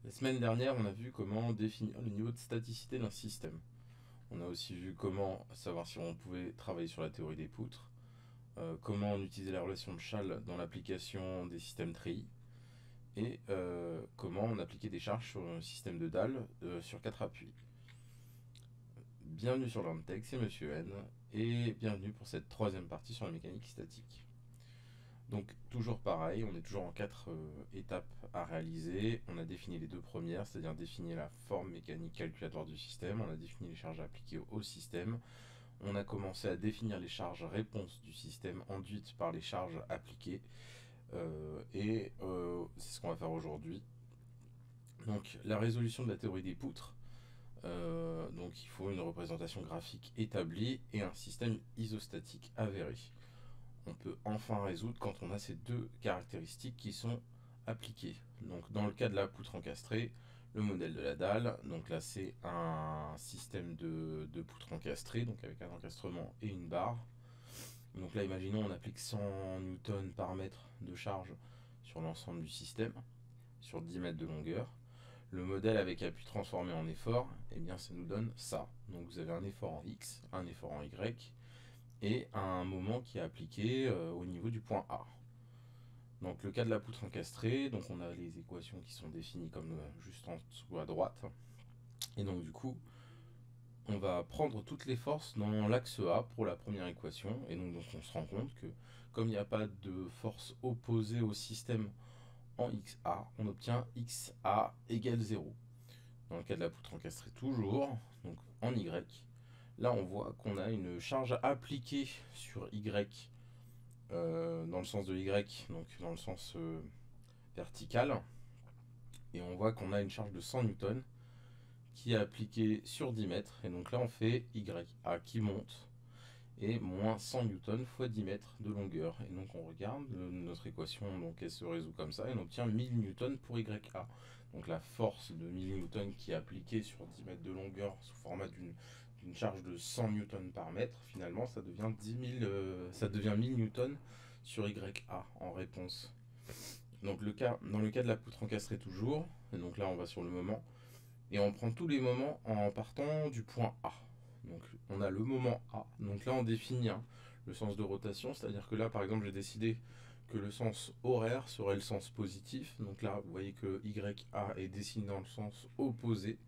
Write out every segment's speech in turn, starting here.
La semaine dernière, on a vu comment définir le niveau de staticité d'un système. On a aussi vu comment savoir si on pouvait travailler sur la théorie des poutres, comment on utilisait la relation de Schall dans l'application des systèmes treillis, et comment on appliquait des charges sur un système de dalle sur 4 appuis. Bienvenue sur LandTech, c'est Monsieur N, et bienvenue pour cette troisième partie sur la mécanique statique. Donc toujours pareil, on est toujours en 4 étapes à réaliser. On a défini les deux premières, c'est-à-dire définir la forme mécanique calculatoire du système, on a défini les charges appliquées au système, on a commencé à définir les charges réponses du système induites par les charges appliquées, c'est ce qu'on va faire aujourd'hui. Donc la résolution de la théorie des poutres, donc il faut une représentation graphique établie et un système isostatique avéré. On peut enfin résoudre quand on a ces deux caractéristiques qui sont appliquées. Donc dans le cas de la poutre encastrée, le modèle de la dalle, donc là c'est un système de poutre encastrée, donc avec un encastrement et une barre. Donc là imaginons on applique 100 newtons par mètre de charge sur l'ensemble du système, sur 10 mètres de longueur. Le modèle avec appui transformé en effort, eh bien ça nous donne ça. Donc vous avez un effort en X, un effort en Y, et un moment qui est appliqué au niveau du point A. Donc le cas de la poutre encastrée, donc on a les équations qui sont définies comme juste en dessous à droite. Et donc du coup, on va prendre toutes les forces dans l'axe A pour la première équation. Et donc on se rend compte que comme il n'y a pas de force opposée au système en XA, on obtient XA égale 0. Dans le cas de la poutre encastrée toujours, donc en Y, là on voit qu'on a une charge appliquée sur Y dans le sens de Y, donc dans le sens vertical. Et on voit qu'on a une charge de 100 newtons qui est appliquée sur 10 mètres. Et donc là, on fait YA qui monte et moins 100 newtons fois 10 mètres de longueur. Et donc on regarde notre équation, donc elle se résout comme ça, et on obtient 1000 newtons pour YA. Donc la force de 1000 newtons qui est appliquée sur 10 mètres de longueur sous format d'une charge de 100 newtons par mètre, finalement ça devient 1000 newtons sur YA en réponse. Donc dans le cas de la poutre encastrée toujours, et donc là on va sur le moment, et on prend tous les moments en partant du point A. Donc on a le moment A, donc là on définit le sens de rotation, c'est-à-dire que là par exemple j'ai décidé que le sens horaire serait le sens positif, donc là vous voyez que YA est dessiné dans le sens opposé,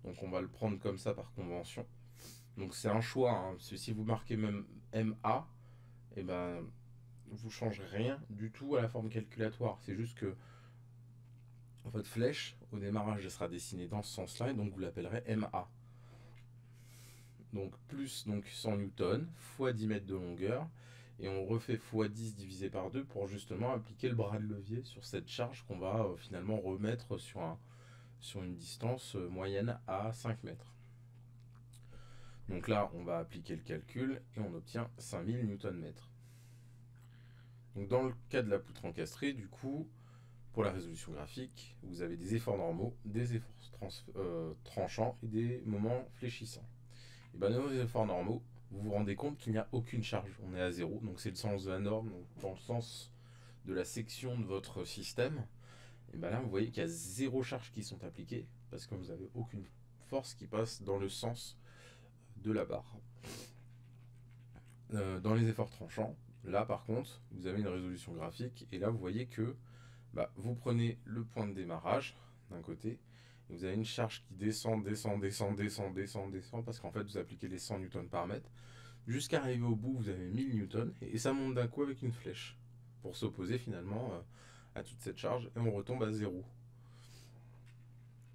donc on va le prendre comme ça par convention. Donc c'est un choix, parce que si vous marquez même MA, et ben vous ne changerez rien du tout à la forme calculatoire. C'est juste que votre flèche, au démarrage, elle sera dessinée dans ce sens-là, et donc vous l'appellerez MA. Donc plus donc 100 newtons fois 10 mètres de longueur, et on refait fois 10 divisé par 2 pour justement appliquer le bras de levier sur cette charge qu'on va finalement remettre sur une distance moyenne à 5 mètres. Donc là, on va appliquer le calcul et on obtient 5000 newton-mètres. Donc dans le cas de la poutre encastrée, du coup, pour la résolution graphique, vous avez des efforts normaux, des efforts tranchants et des moments fléchissants. Et bien dans les efforts normaux, vous vous rendez compte qu'il n'y a aucune charge. On est à zéro, donc c'est le sens de la norme, donc dans le sens de la section de votre système. Et bien là, vous voyez qu'il y a zéro charge qui sont appliquées parce que vous n'avez aucune force qui passe dans le sens de la barre. Dans les efforts tranchants, là par contre, vous avez une résolution graphique et là vous voyez que vous prenez le point de démarrage d'un côté et vous avez une charge qui descend parce qu'en fait vous appliquez les 100 newtons par mètre. Jusqu'à arriver au bout, vous avez 1000 newtons et ça monte d'un coup avec une flèche pour s'opposer finalement à toute cette charge et on retombe à zéro.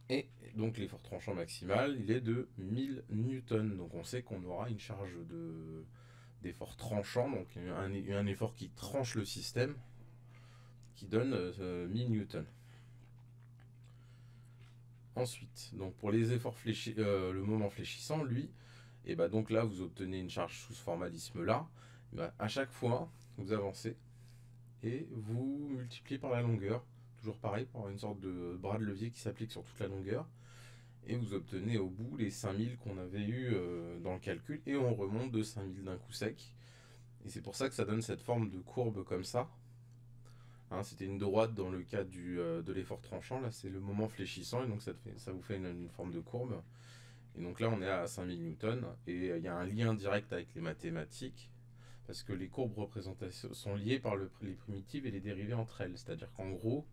Et donc l'effort tranchant maximal, il est de 1000 newtons. Donc on sait qu'on aura une charge d'effort tranchant, donc un effort qui tranche le système, qui donne 1000 newtons. Ensuite, donc pour les efforts le moment fléchissant, lui, et donc là vous obtenez une charge sous ce formalisme là. À chaque fois, vous avancez et vous multipliez par la longueur. Toujours pareil, pour avoir une sorte de bras de levier qui s'applique sur toute la longueur. Et vous obtenez au bout les 5000 qu'on avait eu dans le calcul. Et on remonte de 5000 d'un coup sec. Et c'est pour ça que ça donne cette forme de courbe comme ça. Hein, c'était une droite dans le cas de l'effort tranchant. Là, c'est le moment fléchissant, et donc ça vous fait une forme de courbe. Et donc là, on est à 5000 newtons, et il y a un lien direct avec les mathématiques, parce que les courbes représentatives sont liées par les primitives et les dérivées entre elles. C'est-à-dire qu'en gros,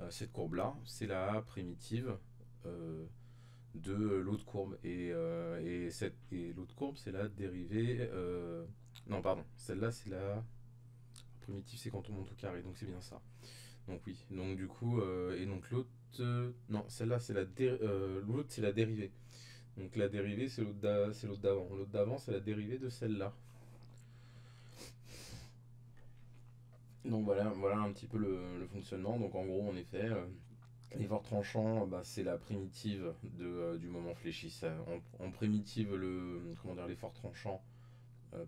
cette courbe-là, c'est la primitive euh, de l'autre courbe. Et l'autre courbe, c'est la dérivée. Non, pardon, celle-là, c'est la primitive, c'est quand on monte au carré, donc c'est bien ça. Donc oui, donc du coup, et donc l'autre. Non, celle-là, l'autre, c'est la dérivée. Donc la dérivée, c'est l'autre d'avant. L'autre d'avant, c'est la dérivée de celle-là. Donc voilà un petit peu le fonctionnement. Donc en gros, en effet, l'effort tranchant, bah, c'est la primitive du moment fléchissant. On primitive l'effort tranchant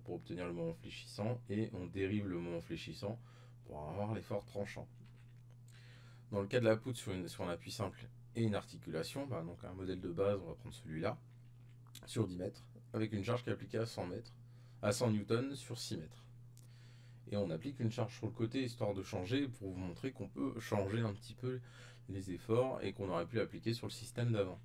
pour obtenir le moment fléchissant, et on dérive le moment fléchissant pour avoir l'effort tranchant. Dans le cas de la poutre sur un appui simple et une articulation, bah, donc un modèle de base, on va prendre celui-là, sur 10 mètres, avec une charge qui est appliquée à 100 mètres, à 100 newtons sur 6 mètres. Et on applique une charge sur le côté, histoire de changer, pour vous montrer qu'on peut changer un petit peu les efforts, et qu'on aurait pu l'appliquer sur le système d'avant.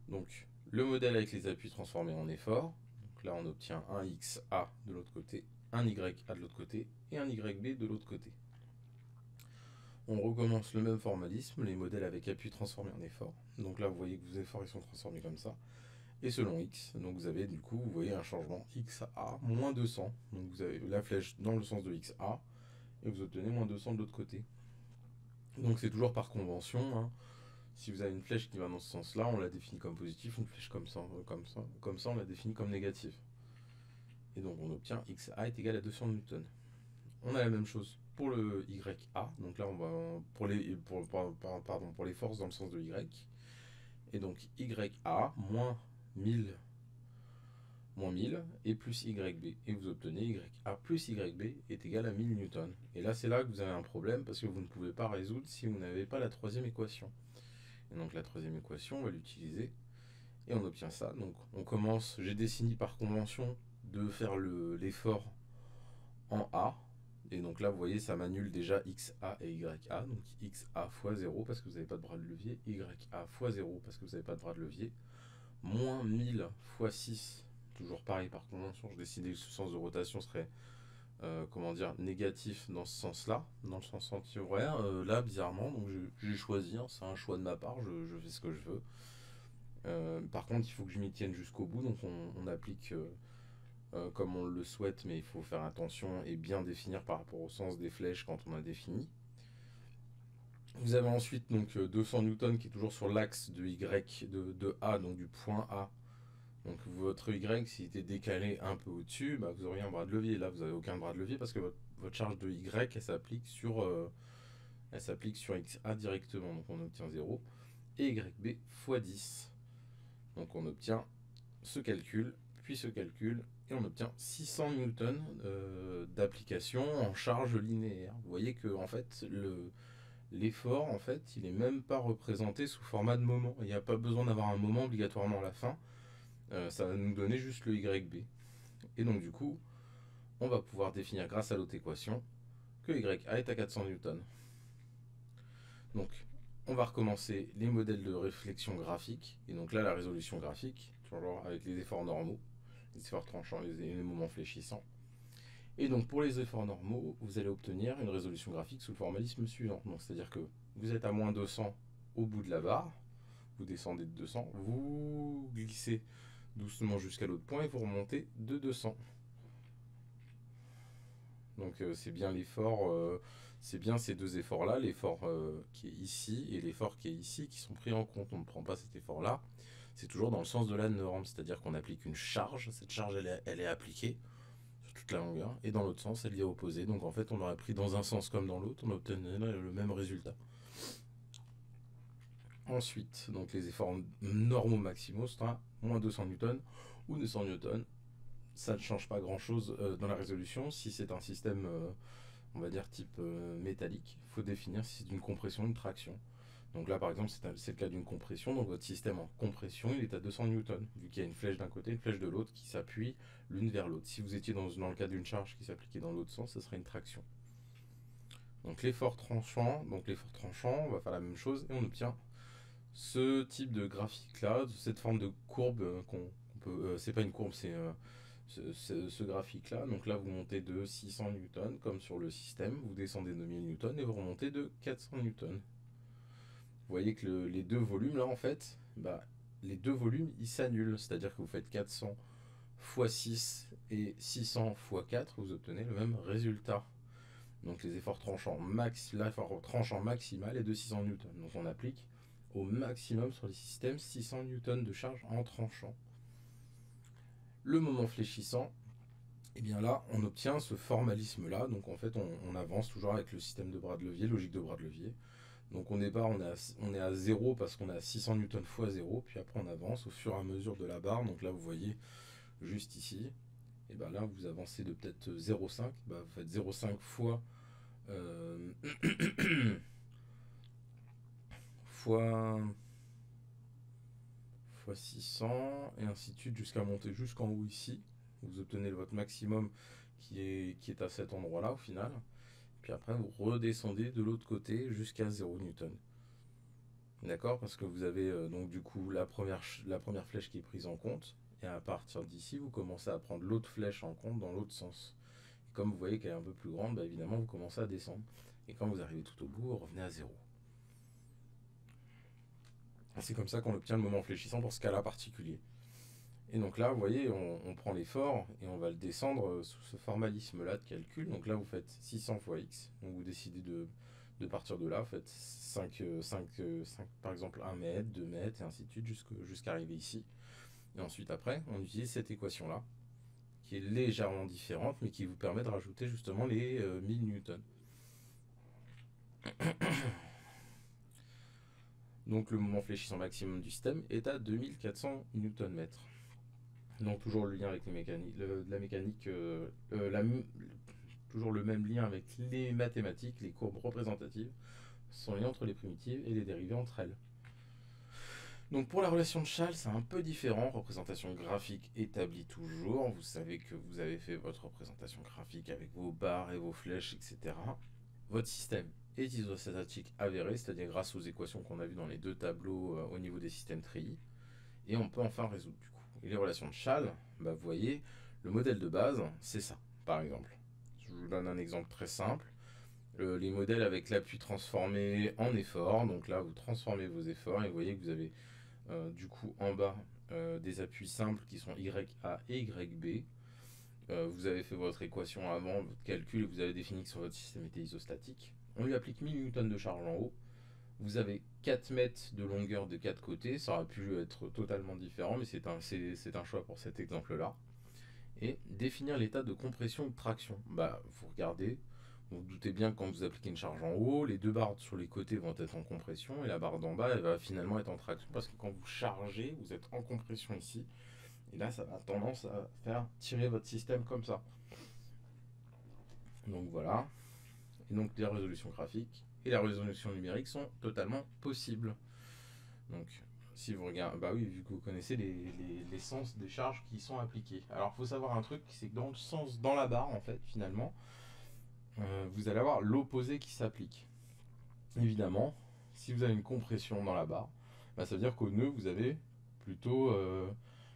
Donc, le modèle avec les appuis transformés en efforts. Donc là, on obtient un XA de l'autre côté, un YA de l'autre côté, et un YB de l'autre côté. On recommence le même formalisme, les modèles avec appui transformés en efforts. Donc là, vous voyez que vos efforts ils sont transformés comme ça. Et selon X, donc vous avez du coup, vous voyez un changement XA moins 200. Donc vous avez la flèche dans le sens de XA, et vous obtenez moins 200 de l'autre côté. Donc c'est toujours par convention. Hein. Si vous avez une flèche qui va dans ce sens-là, on la définit comme positif. Une flèche comme ça, on la définit comme négative. Et donc on obtient XA est égal à 200 newtons. On a la même chose pour le YA. Donc là, on va pour les forces dans le sens de Y. Et donc YA moins 1000 et plus YB. Et vous obtenez YA plus YB est égal à 1000 newtons. Et là, c'est là que vous avez un problème, parce que vous ne pouvez pas résoudre si vous n'avez pas la troisième équation. Et donc la troisième équation, on va l'utiliser. Et on obtient ça. Donc on commence, j'ai décidé par convention de faire l'effort en A. Et donc là, vous voyez, ça m'annule déjà XA et YA. Donc XA fois 0 parce que vous n'avez pas de bras de levier. YA fois 0 parce que vous n'avez pas de bras de levier. Moins 1000 fois 6. Toujours pareil par convention. Je décidais que ce sens de rotation serait négatif dans ce sens-là. Dans le sens anti-horaire. Là, bizarrement, donc j'ai choisi. Hein, c'est un choix de ma part. Je fais ce que je veux. Par contre, il faut que je m'y tienne jusqu'au bout. Donc on applique... comme on le souhaite, mais il faut faire attention et bien définir par rapport au sens des flèches quand on a défini. Vous avez ensuite donc 200 newtons qui est toujours sur l'axe de Y, de A, donc du point A. Donc votre Y, s'il était décalé un peu au-dessus, bah, vous auriez un bras de levier. Là, vous n'avez aucun bras de levier parce que votre charge de Y, elle s'applique sur XA directement. Donc on obtient 0. Et YB fois 10. Donc on obtient ce calcul, puis ce calcul, et on obtient 600 newtons d'application en charge linéaire. Vous voyez que en fait l'effort en fait il est même pas représenté sous format de moment. Il n'y a pas besoin d'avoir un moment obligatoirement à la fin. Ça va nous donner juste le YB. Et donc du coup, on va pouvoir définir grâce à l'autre équation que YA est à 400 newtons. Donc on va recommencer les modèles de réflexion graphique. Et donc là la résolution graphique, toujours avec les efforts normaux, les efforts tranchants et les moments fléchissants. Et donc pour les efforts normaux, vous allez obtenir une résolution graphique sous le formalisme suivant. Donc c'est-à-dire que vous êtes à moins 200 au bout de la barre, vous descendez de 200, vous glissez doucement jusqu'à l'autre point et vous remontez de 200. Donc c'est bien l'effort, c'est bien ces deux efforts-là, l'effort qui est ici et l'effort qui est ici, qui sont pris en compte. On ne prend pas cet effort-là. C'est toujours dans le sens de la norme, c'est-à-dire qu'on applique une charge. Cette charge, elle est appliquée sur toute la longueur, et dans l'autre sens, elle y est opposée. Donc en fait, on aurait pris dans un sens comme dans l'autre, on obtenait le même résultat. Ensuite, donc les efforts normaux maximaux sera moins 200 newtons ou 200 newtons. Ça ne change pas grand-chose dans la résolution. Si c'est un système, on va dire type métallique, il faut définir si c'est une compression ou une traction. Donc là, par exemple, c'est le cas d'une compression. Donc votre système en compression, il est à 200 newtons, vu qu'il y a une flèche d'un côté, une flèche de l'autre qui s'appuient l'une vers l'autre. Si vous étiez dans le cas d'une charge qui s'appliquait dans l'autre sens, ce serait une traction. Donc l'effort tranchant, on va faire la même chose et on obtient ce type de graphique là, cette forme de courbe qu'on peut, c'est pas une courbe, c'est ce graphique là. Donc là vous montez de 600 newtons comme sur le système, vous descendez de 1000 newtons et vous remontez de 400 newtons. Vous voyez que les deux volumes là en fait, bah, les deux volumes ils s'annulent, c'est-à-dire que vous faites 400 x 6 et 600 x 4, vous obtenez le même résultat. Donc les efforts tranchants l'effort tranchant maximal est de 600 newtons. Donc on applique au maximum sur les systèmes 600 newtons de charge en tranchant. Le moment fléchissant, et bien là on obtient ce formalisme là. Donc en fait on avance toujours avec le système de bras de levier, logique de bras de levier. Donc au départ on est à 0 parce qu'on est à 600 newtons x 0, puis après on avance au fur et à mesure de la barre. Donc là vous voyez juste ici, et bien là vous avancez de peut-être 0,5, bah, vous faites 0,5 fois fois 600 et ainsi de suite jusqu'à monter jusqu'en haut ici. Vous obtenez votre maximum qui est à cet endroit là au final. Puis après vous redescendez de l'autre côté jusqu'à 0 newton. D'accord, parce que vous avez donc du coup la première flèche qui est prise en compte, et à partir d'ici vous commencez à prendre l'autre flèche en compte dans l'autre sens. Et comme vous voyez qu'elle est un peu plus grande, bah évidemment vous commencez à descendre. Et quand vous arrivez tout au bout, vous revenez à 0. C'est comme ça qu'on obtient le moment fléchissant pour ce cas-là particulier. Et donc là, vous voyez, on prend l'effort et on va le descendre sous ce formalisme-là de calcul. Donc là, vous faites 600 fois x. Donc vous décidez de partir de là. Vous faites 5 par exemple 1 mètre, 2 mètres, et ainsi de suite jusqu'à arriver ici. Et ensuite, après, on utilise cette équation-là, qui est légèrement différente, mais qui vous permet de rajouter justement les 1000 newtons. Donc le moment fléchissant maximum du système est à 2400 Nm. Donc toujours le lien avec les mécaniques, la mécanique, toujours le même lien avec les mathématiques, les courbes représentatives sont liées entre les primitives et les dérivées entre elles. Donc pour la relation de Schall, c'est un peu différent, représentation graphique établie toujours, vous savez que vous avez fait votre représentation graphique avec vos barres et vos flèches, etc. Votre système est isostatique avéré, c'est-à-dire grâce aux équations qu'on a vues dans les deux tableaux au niveau des systèmes treillis, et on peut enfin résoudre du coup. Et les relations de Schall, bah, vous voyez, le modèle de base, c'est ça, par exemple. Je vous donne un exemple très simple. Les modèles avec l'appui transformé en effort, donc là vous transformez vos efforts et vous voyez que vous avez du coup en bas des appuis simples qui sont YA et YB. Vous avez fait votre équation avant, votre calcul, et vous avez défini que sur votre système était isostatique. On lui applique 1000 newtons de charge en haut. Vous avez 4 mètres de longueur de 4 côtés. Ça aurait pu être totalement différent, mais c'est un choix pour cet exemple-là. Et définir l'état de compression ou de traction. Bah, vous regardez, vous vous doutez bien que quand vous appliquez une charge en haut, les deux barres sur les côtés vont être en compression et la barre d'en bas, elle va finalement être en traction. Parce que quand vous chargez, vous êtes en compression ici. Et là, ça a tendance à faire tirer votre système comme ça. Donc voilà. Et donc la résolution graphique et la résolution numérique sont totalement possibles. Donc si vous regardez, bah oui, vu que vous connaissez les sens des charges qui sont appliquées. Alors il faut savoir un truc, c'est que dans le sens, dans la barre en fait, finalement, vous allez avoir l'opposé qui s'applique. Évidemment, si vous avez une compression dans la barre, bah, ça veut dire qu'au nœud, vous avez plutôt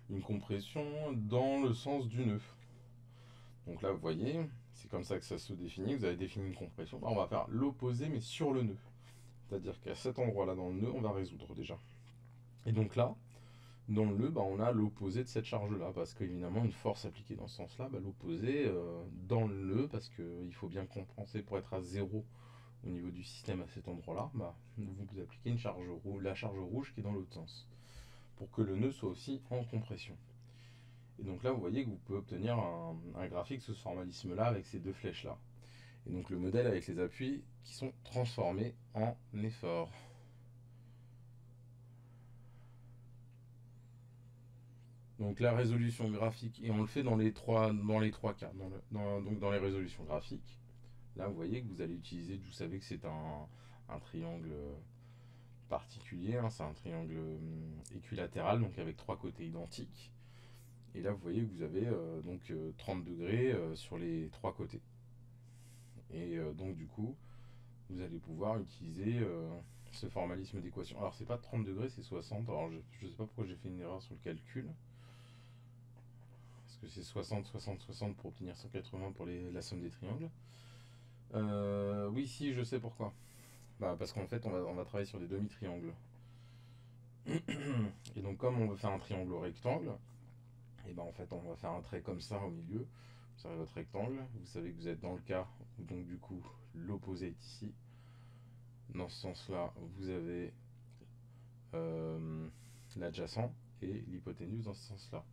une compression dans le sens du nœud. Donc là, vous voyez, c'est comme ça que ça se définit. Vous avez défini une compression. On va faire l'opposé, mais sur le nœud. C'est-à-dire qu'à cet endroit-là dans le nœud, on va résoudre déjà. Et donc là, dans le nœud, bah, on a l'opposé de cette charge-là. Parce qu'évidemment, une force appliquée dans ce sens-là, bah, l'opposé dans le nœud, parce qu'il faut bien compenser pour être à 0 au niveau du système à cet endroit-là, bah, vous appliquez la charge rouge qui est dans l'autre sens. Pour que le nœud soit aussi en compression. Et donc là, vous voyez que vous pouvez obtenir un graphique sous ce formalisme-là avec ces deux flèches-là. Et donc le modèle avec les appuis qui sont transformés en efforts. Donc la résolution graphique, et on le fait dans les trois cas, donc dans les résolutions graphiques. Là, vous voyez que vous allez utiliser, vous savez que c'est un triangle particulier, hein, c'est un triangle équilatéral, donc avec trois côtés identiques. Et là, vous voyez que vous avez donc 30 degrés sur les trois côtés. Et donc du coup, vous allez pouvoir utiliser ce formalisme d'équation. Alors c'est pas 30 degrés, c'est 60. Alors je sais pas pourquoi j'ai fait une erreur sur le calcul. Parce que c'est 60, 60, 60 pour obtenir 180 pour la somme des triangles. Oui, si, je sais pourquoi. Bah, parce qu'en fait, on va travailler sur des demi-triangles. Et donc, comme on veut faire un triangle rectangle, et ben en fait, on va faire un trait comme ça au milieu. Vous avez votre rectangle. Vous savez que vous êtes dans le cas où, donc, du coup, l'opposé est ici. Dans ce sens-là, vous avez l'adjacent et l'hypoténuse dans ce sens-là.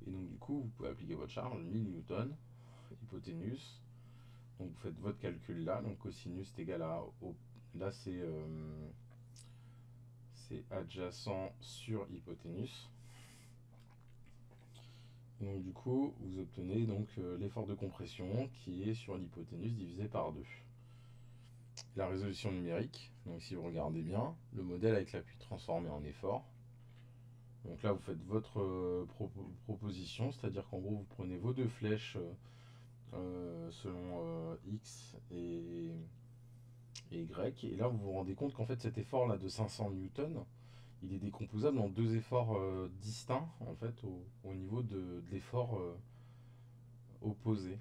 Et donc, du coup, vous pouvez appliquer votre charge, 1000 newtons, hypoténuse. Donc, vous faites votre calcul là. Donc, cosinus est égal à. Là, c'est adjacent sur hypoténuse. Et donc du coup, vous obtenez donc l'effort de compression qui est sur l'hypoténuse divisé par 2. La résolution numérique, donc si vous regardez bien, le modèle avec l'appui transformé en effort. Donc là, vous faites votre proposition, c'est-à-dire qu'en gros, vous prenez vos deux flèches selon X et Y, et là, vous vous rendez compte qu'en fait, cet effort-là de 500 newtons, il est décomposable en deux efforts distincts en fait au niveau de l'effort opposé.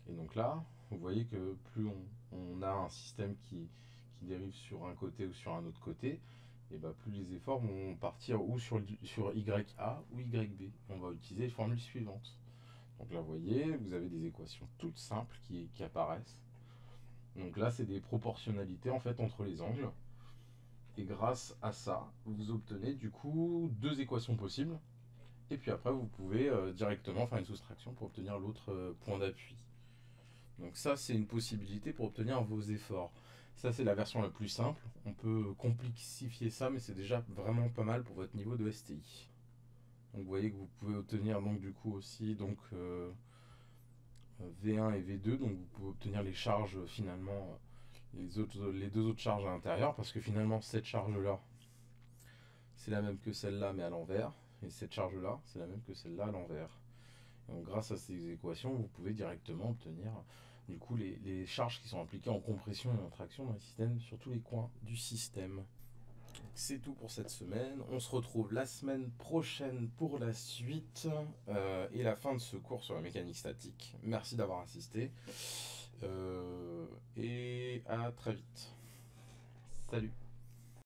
Et donc là, vous voyez que plus on a un système qui dérive sur un côté ou sur un autre côté, et bah plus les efforts vont partir ou sur YA ou YB. On va utiliser les formules suivantes. Donc là, vous voyez, vous avez des équations toutes simples qui apparaissent. Donc là, c'est des proportionnalités en fait entre les angles. Et grâce à ça, vous obtenez du coup deux équations possibles. Et puis après, vous pouvez directement faire une soustraction pour obtenir l'autre point d'appui. Donc ça, c'est une possibilité pour obtenir vos efforts. Ça, c'est la version la plus simple. On peut complexifier ça, mais c'est déjà vraiment pas mal pour votre niveau de STI. Donc vous voyez que vous pouvez obtenir donc du coup aussi donc V1 et V2. Donc vous pouvez obtenir les charges finalement, les deux autres charges à l'intérieur, parce que finalement cette charge-là, c'est la même que celle-là, mais à l'envers. Et cette charge-là, c'est la même que celle-là à l'envers. Donc, grâce à ces équations, vous pouvez directement obtenir du coup les charges qui sont appliquées en compression et en traction dans le système sur tous les coins du système. C'est tout pour cette semaine. On se retrouve la semaine prochaine pour la suite et la fin de ce cours sur la mécanique statique. Merci d'avoir assisté et à très vite. Salut.